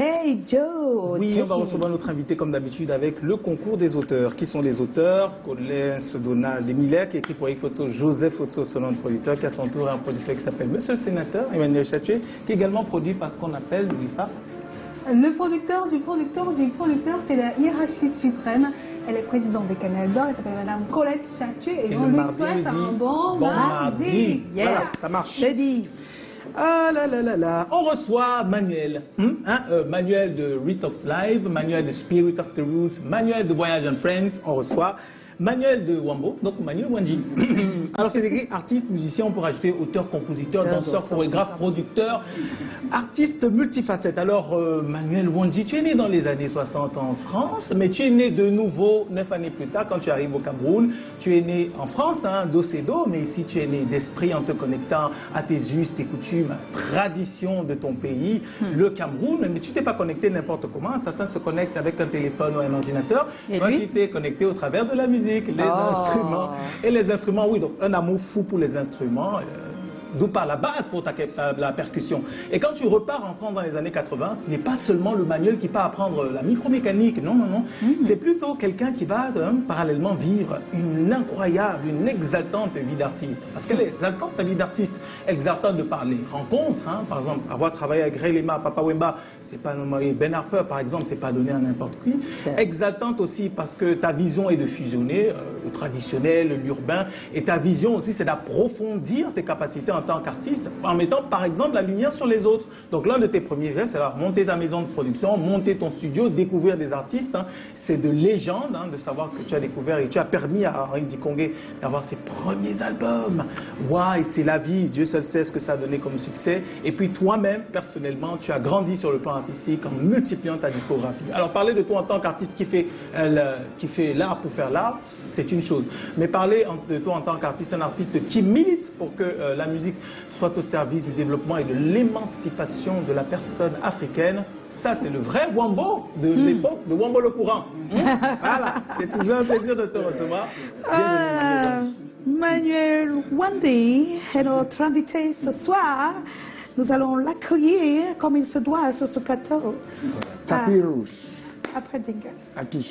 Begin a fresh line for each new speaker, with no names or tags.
Hey Joe.
Oui, on va recevoir notre invité comme d'habitude avec le concours des auteurs. Qui sont les auteurs? Colin Donald Miller, qui écrit pour Eric Fotso, Joseph Fotso, son nom de producteur, qui a son tour un producteur qui s'appelle Monsieur le Sénateur, Emmanuel Chatué, qui est également produit par ce qu'on appelle, n'oublie pas,
le producteur du producteur, c'est la hiérarchie suprême. Elle est présidente des Canal d'Or, elle s'appelle Madame Colette Chatué et on lui souhaite un bon mardi.
Yes. Voilà, ça marche.
C'est dit.
Ah là là là là, on reçoit Manuel, Manuel de Rite of Life, Manuel de Spirit of the Roots, Manuel de Voyage and Friends, on reçoit Manuel de Wambo, donc Manuel Wanji. Alors c'est écrit artiste, musicien, on peut rajouter auteur, compositeur, danseur, chorégraphe, producteur, artiste multifacette. Alors Manuel Wanji, tu es né dans les années 60 en France, mais tu es né de nouveau 9 années plus tard quand tu arrives au Cameroun. Tu es né en France, dos c'est dos, mais ici tu es né d'esprit en te connectant à tes us, tes coutumes, traditions de ton pays, le Cameroun. Mais tu t'es pas connecté n'importe comment. Certains se connectent avec un téléphone ou un ordinateur. Toi, tu t'es connecté au travers de la musique. Les instruments. Et les instruments, oui, donc un amour fou pour les instruments, d'où par la base pour la percussion. Et quand tu repars en France dans les années 80, ce n'est pas seulement le Manuel qui part apprendre la micromécanique, non, non, non. C'est plutôt quelqu'un qui va parallèlement vivre une incroyable, une exaltante vie d'artiste. Parce qu'elle est exaltante, ta vie d'artiste, exaltante de par les rencontres, par exemple, avoir travaillé avec Ray Lema, Papa Wemba, c'est pas nommé Ben Harper, par exemple, c'est pas donné à n'importe qui. Exaltante aussi parce que ta vision est de fusionner le traditionnel, l'urbain, et ta vision aussi, c'est d'approfondir tes capacités en tant qu'artiste, en mettant par exemple la lumière sur les autres. Donc l'un de tes premiers gestes, c'est monter ta maison de production, monter ton studio, découvrir des artistes. C'est de légende de savoir que tu as découvert et tu as permis à Henri Dikongé d'avoir ses premiers albums. Waouh, c'est la vie, Dieu seul sait ce que ça a donné comme succès. Et puis toi-même, personnellement, tu as grandi sur le plan artistique en multipliant ta discographie. Alors parler de toi en tant qu'artiste qui fait l'art pour faire l'art, c'est une chose. Mais parler de toi en tant qu'artiste, un artiste qui milite pour que la musique soit au service du développement et de l'émancipation de la personne africaine, ça c'est le vrai Wambo de l'époque, de Wambo le courant. Voilà, c'est toujours un plaisir de te recevoir.
Manuel Wanji est notre invité ce soir. Nous allons l'accueillir comme il se doit sur ce plateau.
Tapis rouge.
Après jingle.
À qui